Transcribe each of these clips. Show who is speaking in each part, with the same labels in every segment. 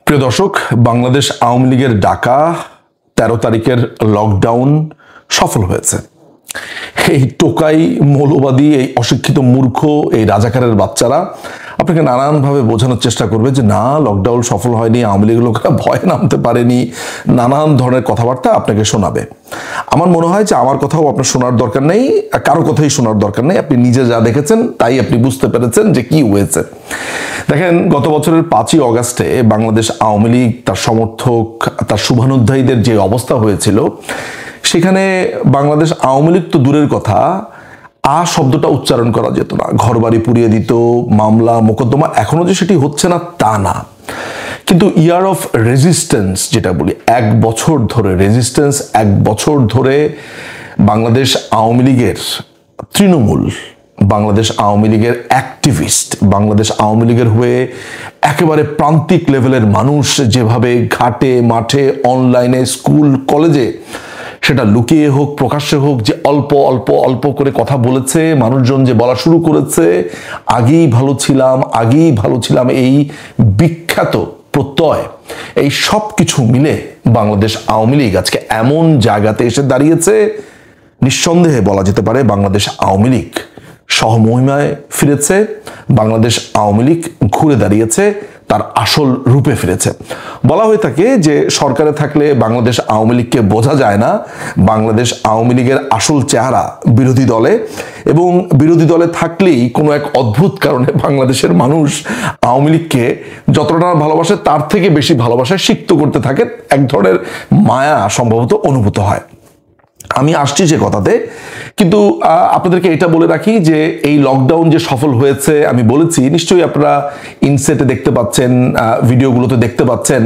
Speaker 1: প্রিয় দর্শক, বাংলাদেশ আওয়ামী লীগের ডাকা 13 তারিখের লকডাউন সফল হয়েছে। এই টোকাই মৌলবাদী, এই অশিক্ষিত মূর্খ, এই রাজাকারের বাচ্চারা আপনাকে নানানভাবে বোঝানোর চেষ্টা করবে যে না, লকডাউন সফল হয়নি, আওয়ামী লীগের লোকেরা ভয়ে নামতে পারেনি, নানান ধরনের কথাবার্তা আপনাকে শোনাবে। আমার মনে হয় যে আমার কথাও আপনার শোনার দরকার নেই, কারো কথাই শোনার দরকার নেই। আপনি নিজে যা দেখেছেন তাই আপনি বুঝতে পেরেছেন যে কি হয়েছে। দেখেন, গত বছরের 5ই অগাস্টে বাংলাদেশ আওয়ামী লীগ, তার সমর্থক, তার শুভানুধ্যায়ীদের যে অবস্থা হয়েছিল, সেখানে বাংলাদেশ আওয়ামী লীগ তো দূরের কথা, শব্দটা উচ্চারণ করা যেত না। ঘরবাড়ি পুড়িয়ে দিত, মামলা মোকদ্দমা, এখনো যে সেটি হচ্ছে না তা না, কিন্তু ইয়ার অফ রেজিস্ট্যান্স যেটা বলি, 1 বছর ধরে রেজিস্ট্যান্স, 1 বছর ধরে বাংলাদেশ আওয়ামী লীগের তৃণমূল, বাংলাদেশ আওয়ামী লীগের অ্যাক্টিভিস্ট, বাংলাদেশ আওয়ামী লীগের হয়ে একেবারে প্রান্তিক লেভেলের মানুষ যেভাবে ঘাটে মাঠে অনলাইনে স্কুল কলেজে, সেটা লুকিয়ে হোক প্রকাশ্যে হোক, যে অল্প অল্প অল্প করে কথা বলেছে, মানুষজন যে বলা শুরু করেছে আগেই ভালো ছিলাম, এই বিখ্যাত প্রত্যয়, এই সব কিছু মিলে বাংলাদেশ আওয়ামী লীগ আজকে এমন জায়গাতে এসে দাঁড়িয়েছে, নিঃসন্দেহে বলা যেতে পারে বাংলাদেশ আওয়ামী লীগ সহমহিমায় ফিরেছে, বাংলাদেশ আওয়ামী লীগ ঘুরে দাঁড়িয়েছে, তার আসল রূপে ফিরেছে। বলা হয়ে থাকে যে সরকারে থাকলে বাংলাদেশ আওয়ামী লীগকে বোঝা যায় না, বাংলাদেশ আওয়ামী লীগের আসল চেহারা বিরোধী দলে, এবং বিরোধী দলে থাকলেই কোনো এক অদ্ভুত কারণে বাংলাদেশের মানুষ আওয়ামী লীগকে যতটা না ভালোবাসে তার থেকে বেশি ভালোবাসায় সিক্ত করতে থাকে, এক ধরনের মায়া সম্ভবত অনুভূত হয়। আমি আসছি যে কথাতে, কিন্তু আপনাদেরকে এটা বলে রাখি যে এই লকডাউন যে সফল হয়েছে, আমি বলেছি নিশ্চয়ই আপনারা ইনসেটে দেখতে পাচ্ছেন, ভিডিওগুলোতে দেখতে পাচ্ছেন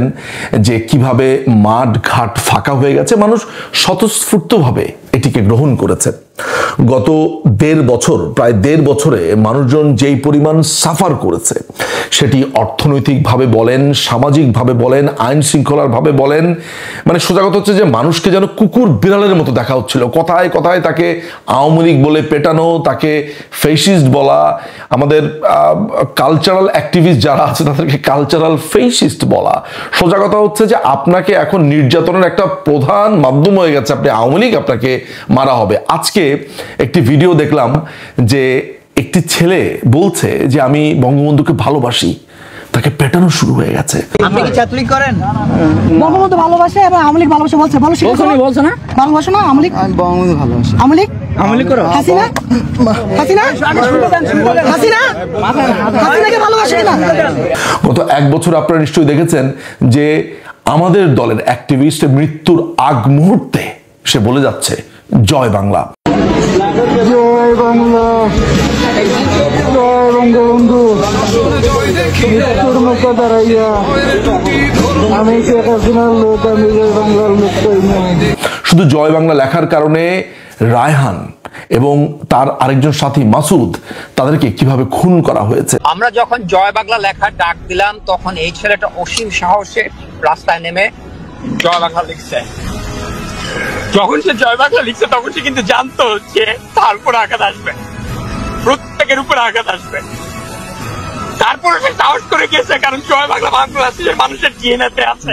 Speaker 1: যে কিভাবে মাঠ ঘাট ফাঁকা হয়ে গেছে, মানুষ স্বতঃস্ফূর্তভাবে এটিকে গ্রহণ করেছে। গত 1.5 বছর, প্রায় 1.5 বছরে মানুষজন যেই পরিমাণ সাফার করেছে, সেটি অর্থনৈতিকভাবে বলেন, সামাজিকভাবে বলেন, আইন শৃঙ্খলার ভাবে বলেন, মানে সোজা কথা হচ্ছে যে মানুষকে যেন কুকুর বিড়ালের মতো দেখা হচ্ছিল। কথায় কথায় তাকে আওয়ামী লীগ বলে পেটানো, তাকে ফেসিস্ট বলা, আমাদের কালচারাল অ্যাক্টিভিস্ট যারা আছে তাদেরকে কালচারাল ফেসিস্ট বলা। সোজা কথা হচ্ছে যে আপনাকে এখন নির্যাতনের একটা প্রধান মাধ্যম হয়ে গেছে, আপনি আওয়ামী লীগ, আপনাকে মারা হবে। আজকে একটি ভিডিও দেখলাম যে একটি ছেলে বলছে যে আমি বঙ্গবন্ধুকে ভালোবাসি, তাকে পেটানো শুরু হয়ে গেছে।
Speaker 2: আপনি কি ছাত্রলীগ করেন?
Speaker 3: বঙ্গবন্ধু ভালোবাসে এবং আওয়ামী লীগ ভালোবাসে বলছে, বলছো না ভালোবাসো না? আওয়ামী লীগ, আমি বঙ্গবন্ধু ভালোবাসি। আওয়ামী লীগ করো। হাসিনাকে ভালোবাসে না।
Speaker 1: গত 1 বছর আপনারা নিশ্চয়ই দেখেছেন যে আমাদের দলের অ্যাক্টিভিস্ট মৃত্যুর আগ মুহূর্তে সে বলে যাচ্ছে জয় বাংলা,
Speaker 4: জয় বাংলা, জয় বঙ্গবন্ধু। মৃত্যুর মুখে দাঁড়াইয়া আমি শেখ হাসিনার লোক, আমি জয় বাংলার লোক।
Speaker 1: শুধু জয় বাংলা লেখার কারণে রায়হান এবং তার আরেকজন সাথী মাসুদ, তাদেরকে কিভাবে খুন করা হয়েছে।
Speaker 2: আমরা যখন জয় বাংলা লেখার ডাক দিলাম, তখন এই ছেলেটা অসীম সাহসে রাস্তায় নেমে জয় বাংলা লিখছে। যখন সে জয় বাংলা লিখছে তখন সে কিন্তু জানতো যে তার উপর আঘাত আসবে, প্রত্যেকের উপর আঘাত আসবে। তারপরে সে সাহস করে গেছে, কারণ জয় বাংলা বাংলাদেশের মানুষের ডিএনএতে আছে।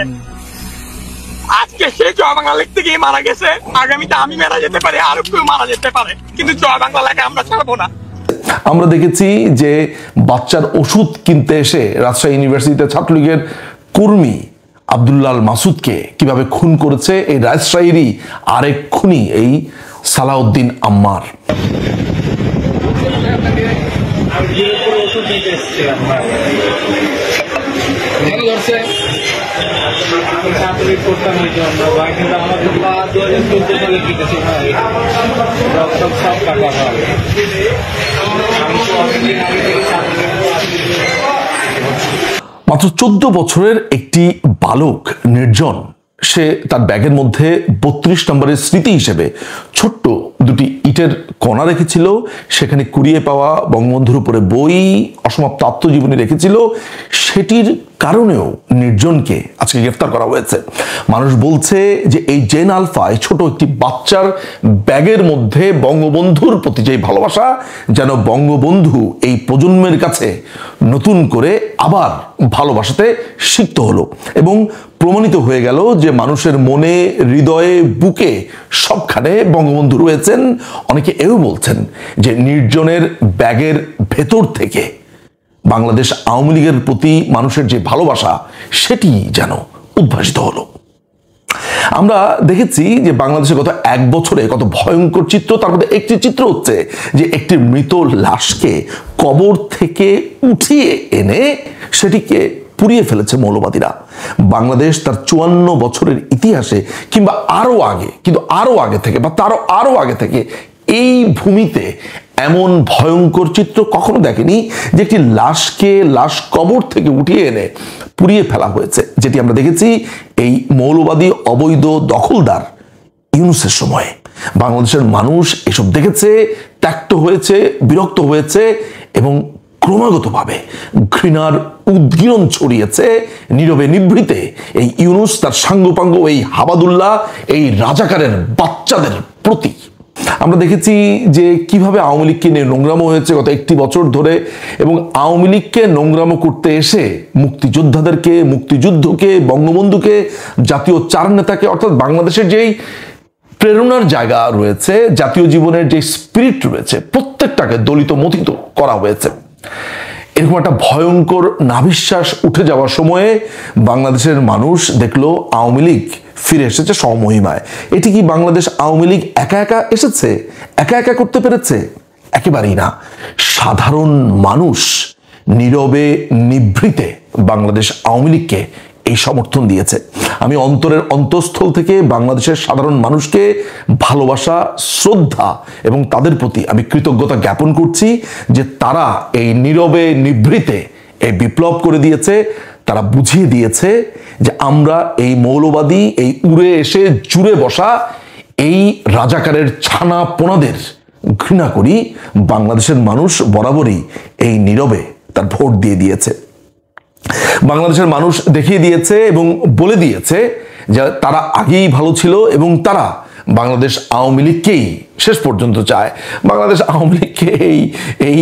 Speaker 2: আজকে সে জয় বাংলা লিখতে গিয়ে মারা গেছে, আগামীতে আমি মারা যেতে পারি, আরো কেউ মারা যেতে পারে, কিন্তু জয় বাংলা লেখা আমরা ছাড়বো না।
Speaker 1: আমরা দেখেছি যে বাচ্চার ওষুধ কিনতে এসে রাজশাহী ইউনিভার্সিটিতে ছাত্রলীগের কর্মী আব্দুল্লাহ মাসুদকে কিভাবে খুন করেছে এই রাজশাহীরই আরেক খুনি, এই সালাউদ্দিন আম্মার। মাত্র 14 বছরের একটি বালক নির্জন, সে তার ব্যাগের মধ্যে 32 নম্বরের স্মৃতি হিসেবে ছোট্ট 2টি ইটের কণা রেখেছিল, সেখানে কুড়িয়ে পাওয়া বঙ্গবন্ধুর উপরে বই, অসমাপ্ত আত্মজীবনী রেখেছিল। সেটির কারণেও নির্জনকে আজকে গ্রেফতার করা হয়েছে। মানুষ বলছে যে এই জেন আলফা, এই ছোট একটি বাচ্চার ব্যাগের মধ্যে বঙ্গবন্ধুর প্রতি যে ভালোবাসা, যেন বঙ্গবন্ধু এই প্রজন্মের কাছে নতুন করে আবার ভালোবাসাতে সিক্ত হলো এবং প্রমাণিত হয়ে গেল যে মানুষের মনে, হৃদয়ে, বুকে সবখানে বঙ্গবন্ধু রয়েছেন। অনেকে এও বলছেন যে নির্জনের ব্যাগের ভেতর থেকে বাংলাদেশ আওয়ামী লীগের প্রতি মানুষের যে ভালোবাসা সেটি যেন উদ্ভাসিত হলো। আমরা দেখেছি যে বাংলাদেশে গত 1 বছরে কত ভয়ঙ্কর চিত্র। তার মধ্যে একটি চিত্র হচ্ছে যে একটি মৃত লাশকে কবর থেকে উঠিয়ে এনে সেটিকে পুড়িয়ে ফেলেছে মৌলবাদীরা। বাংলাদেশ তার 54 বছরের ইতিহাসে কিংবা আরো আগে থেকে বা তারও আরো আগে থেকে এই ভূমিতে এমন ভয়ঙ্কর চিত্র কখনো দেখেনি যে একটি লাশ কবর থেকে উঠিয়ে এনে পুড়িয়ে ফেলা হয়েছে, যেটি আমরা দেখেছি এই মৌলবাদী অবৈধ দখলদার ইউনূসের সময়ে। বাংলাদেশের মানুষ এসব দেখেছে, ত্যক্ত হয়েছে, বিরক্ত হয়েছে এবং ক্রমাগতভাবে ঘৃণার উদ্গীরণ ছড়িয়েছে নীরবে নিভৃতে এই ইউনূস, তার সাঙ্গপাঙ্গ, এই হাবাদুল্লাহ, এই রাজাকারের বাচ্চাদের প্রতি। আমরা দেখেছি যে কিভাবে আওয়ামী লীগকে নিয়ে নোংরামো হয়েছে গত 1 বছর ধরে, এবং আওয়ামী লীগকে নোংরামো করতে এসে মুক্তিযোদ্ধাদেরকে, মুক্তিযুদ্ধকে, বঙ্গবন্ধুকে, জাতীয় 4 নেতাকে, অর্থাৎ বাংলাদেশের যেই প্রেরণার জায়গা রয়েছে, জাতীয় জীবনের যে স্পিরিট রয়েছে, প্রত্যেকটাকে দলিত মথিত করা হয়েছে। এরকম একটা ভয়ঙ্কর নাভিশ্বাস উঠে যাওয়ার সময়ে বাংলাদেশের মানুষ দেখলো আওয়ামী লীগ ফিরে এসেছে স্বমহিমায়। এটি কি বাংলাদেশ আওয়ামী লীগ একা একা এসেছে, একা একা করতে পেরেছে? একেবারেই না। সাধারণ মানুষ নীরবে নিভৃতে বাংলাদেশ আওয়ামী লীগকে এই সমর্থন দিয়েছে। আমি অন্তরের অন্তঃস্থল থেকে বাংলাদেশের সাধারণ মানুষকে ভালোবাসা, শ্রদ্ধা এবং তাদের প্রতি আমি কৃতজ্ঞতা জ্ঞাপন করছি যে তারা এই নীরবে নিভৃতে এই বিপ্লব করে দিয়েছে। তারা বুঝিয়ে দিয়েছে যে আমরা এই মৌলবাদী, এই উড়ে এসে জুড়ে বসা এই রাজাকারের ছানা পোনাদের ঘৃণা করি। বাংলাদেশের মানুষ বরাবরই এই নীরবে তার ভোট দিয়ে দিয়েছে। বাংলাদেশের মানুষ দেখিয়ে দিয়েছে এবং বলে দিয়েছে যে তারা আগেই ভালো ছিল এবং তারা বাংলাদেশ আওয়ামী লীগকেই শেষ পর্যন্ত চায়। বাংলাদেশ আওয়ামী লীগকে এই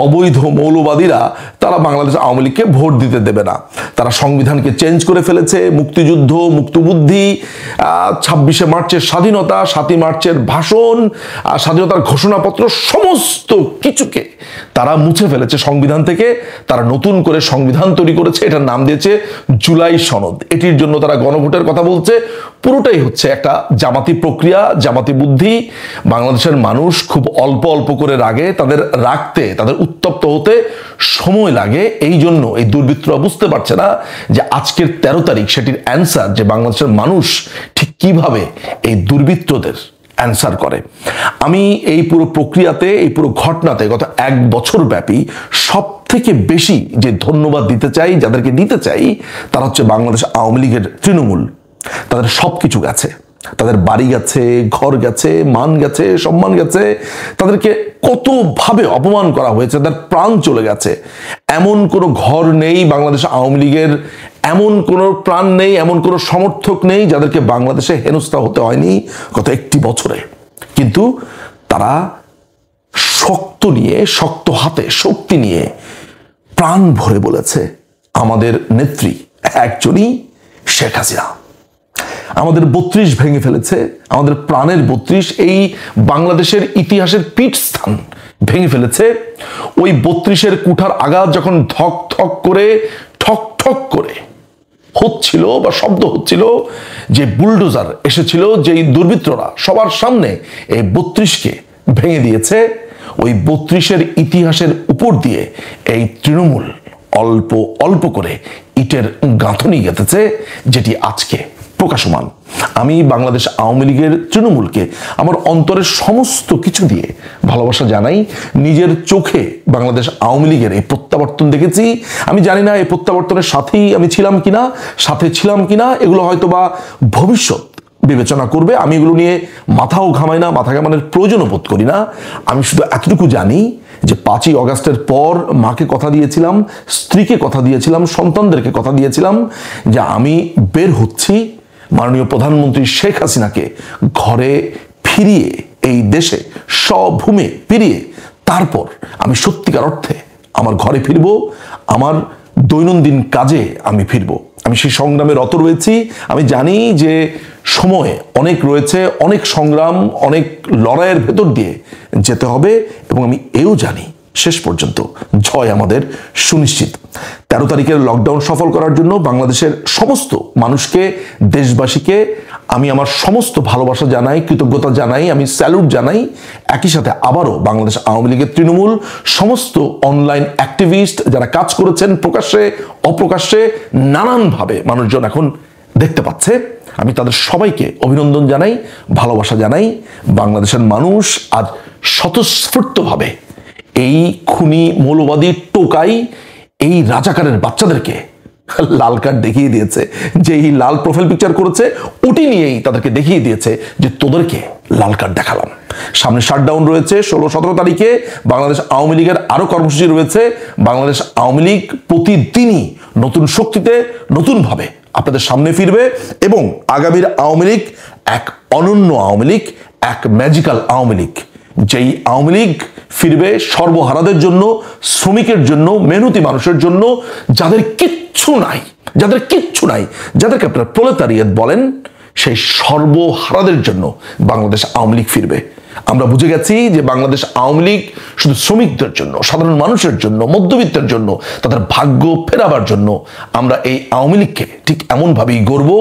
Speaker 1: অবৈধ মৌলবাদীরা তারা বাংলাদেশ আওয়ামী লীগকে ভোট দিতে দেবে না। তারা সংবিধানকে চেঞ্জ করে ফেলেছে। মুক্তিযুদ্ধ, মুক্তবুদ্ধি, 26শে মার্চের স্বাধীনতা, 7ই মার্চের ভাষণ, স্বাধীনতার ঘোষণাপত্র, সমস্ত কিছুকে তারা মুছে ফেলেছে সংবিধান থেকে। তারা নতুন করে সংবিধান তৈরি করেছে, এটার নাম দিয়েছে জুলাই সনদ। এটির জন্য তারা গণভোটের কথা বলছে। পুরোটাই হচ্ছে একটা জামাতি প্রক্রিয়া, জামাতি বুদ্ধি। বাংলাদেশের মানুষ খুব অল্প অল্প করে রাগে, তাদের রাগতে, তাদের উত্তপ্ত হতে সময় লাগে। এই জন্য এই দুর্বৃত্তরা বুঝতে পারছে না যে আজকের 13 তারিখ সেটির অ্যান্সার, যে বাংলাদেশের মানুষ ঠিক কিভাবে এই দুর্বৃত্তদের অ্যান্সার করে। আমি এই পুরো প্রক্রিয়াতে, এই পুরো ঘটনাতে গত 1 বছর ব্যাপী সব থেকে বেশি যে ধন্যবাদ দিতে চাই, যাদেরকে দিতে চাই, তারা হচ্ছে বাংলাদেশ আওয়ামী লীগের তৃণমূল। তাদের সবকিছু গেছে, তাদের বাড়ি গেছে, ঘর গেছে, মান গেছে, সম্মান গেছে। তাদেরকে কতভাবে অপমান করা হয়েছে, তাদের প্রাণ চলে গেছে। এমন কোনো ঘর নেই বাংলাদেশ আওয়ামী লীগের, এমন কোনো প্রাণ নেই, এমন কোনো সমর্থক নেই যাদেরকে বাংলাদেশে হেনস্থা হতে হয়নি গত 1 বছরে। কিন্তু তারা শক্ত নিয়ে, শক্ত হাতে, শক্তি নিয়ে প্রাণ ভরে বলেছে আমাদের নেত্রী একজনই, শেখ হাসিনা। আমাদের 32 ভেঙে ফেলেছে, আমাদের প্রাণের 32, এই বাংলাদেশের ইতিহাসের পীঠস্থান ভেঙে ফেলেছে। ওই 32-এর কুঠার আঘাত যখন ধক ধক করে, ঠক ঠক করে হচ্ছিল বা শব্দ হচ্ছিল, যে বুলডোজার এসেছিল, যেই দুর্বৃত্তরা সবার সামনে এই 32কে ভেঙে দিয়েছে, ওই 32-এর ইতিহাসের উপর দিয়ে এই তৃণমূল অল্প অল্প করে ইটের গাঁথনি গেঁথেছে, যেটি আজকে প্রকাশমান। আমি বাংলাদেশ আওয়ামী লীগের তৃণমূলকে আমার অন্তরের সমস্ত কিছু দিয়ে ভালোবাসা জানাই। নিজের চোখে বাংলাদেশ আওয়ামী লীগের এই প্রত্যাবর্তন দেখেছি। আমি জানি না এই প্রত্যাবর্তনের সাথেই আমি ছিলাম কিনা, সাথে ছিলাম কিনা, এগুলো হয়তো বা ভবিষ্যৎ বিবেচনা করবে। আমি এগুলো নিয়ে মাথাও ঘামাই না, মাথা ঘামানোর প্রয়োজনও বোধ করি না। আমি শুধু এতটুকু জানি যে 5ই অগাস্টের পর মাকে কথা দিয়েছিলাম, স্ত্রীকে কথা দিয়েছিলাম, সন্তানদেরকে কথা দিয়েছিলাম যে আমি বের হচ্ছি মাননীয় প্রধানমন্ত্রী শেখ হাসিনাকে ঘরে ফিরিয়ে, এই দেশে স্বভূমে ফিরিয়ে তারপর আমি সত্যিকার অর্থে আমার ঘরে ফিরব, আমার দৈনন্দিন কাজে আমি ফিরব। আমি সেই সংগ্রামে রত রয়েছি। আমি জানি যে সময় অনেক রয়েছে, অনেক সংগ্রাম, অনেক লড়াইয়ের ভেতর দিয়ে যেতে হবে, এবং আমি এও জানি শেষ পর্যন্ত জয় আমাদের সুনিশ্চিত। 13 তারিখের লকডাউন সফল করার জন্য বাংলাদেশের সমস্ত মানুষকে, দেশবাসীকে আমি আমার সমস্ত ভালোবাসা জানাই, কৃতজ্ঞতা জানাই, আমি স্যালুট জানাই। একই সাথে আবারও বাংলাদেশ আওয়ামী লীগের তৃণমূল সমস্ত অনলাইন অ্যাক্টিভিস্ট যারা কাজ করেছেন, প্রকাশ্যে অপ্রকাশ্যে নানানভাবে মানুষজন এখন দেখতে পাচ্ছে, আমি তাদের সবাইকে অভিনন্দন জানাই, ভালোবাসা জানাই। বাংলাদেশের মানুষ আজ স্বতঃস্ফূর্তভাবে এই খুনি মৌলবাদী টোকাই, এই রাজাকারের বাচ্চাদেরকে লাল কার্ড দেখিয়ে দিয়েছে। যে এই লাল প্রোফাইল পিকচার করেছে ওটি নিয়েই তাদেরকে দেখিয়ে দিয়েছে যে তোদেরকে লাল কার্ড দেখালাম। সামনে শাটডাউন রয়েছে 16-17 তারিখে। বাংলাদেশ আওয়ামী লীগের আরো কর্মসূচি রয়েছে। বাংলাদেশ আওয়ামী লীগ প্রতিদিনই নতুন শক্তিতে, নতুনভাবে আপনাদের সামনে ফিরবে, এবং আগামীর আওয়ামী লীগ এক অনন্য আওয়ামী লীগ, এক ম্যাজিক্যাল আওয়ামী লীগ। যেই আওয়ামী লীগ ফিরবে সর্বহারাদের জন্য, শ্রমিকের জন্য, মেহনতি মানুষের জন্য, যাদের কিচ্ছু নাই, যাদেরকে আপনারা প্রলেতারিয়েত বলেন, সেই সর্বহারাদের জন্য বাংলাদেশ আওয়ামী লীগ ফিরবে। আমরা বুঝে গেছি যে বাংলাদেশ আওয়ামী লীগ শুধু শ্রমিকদের জন্য, সাধারণ মানুষের জন্য, মধ্যবিত্তের জন্য, তাদের ভাগ্য ফেরাবার জন্য। আমরা এই আওয়ামী লীগকে ঠিক এমনভাবেই গড়ব।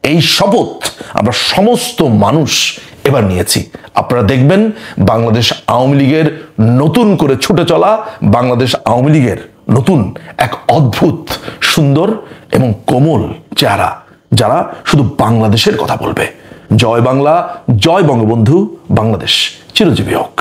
Speaker 1: এই শপথ আমরা সমস্ত মানুষ এবার নিয়েছি। আপনারা দেখবেন বাংলাদেশ আওয়ামী লীগের নতুন করে ছুটে চলা, বাংলাদেশ আওয়ামী লীগের নতুন এক অদ্ভুত সুন্দর এবং কোমল চেহারা, যারা শুধু বাংলাদেশের কথা বলবে। জয় বাংলা, জয় বঙ্গবন্ধু, বাংলাদেশ চিরজীবী হোক।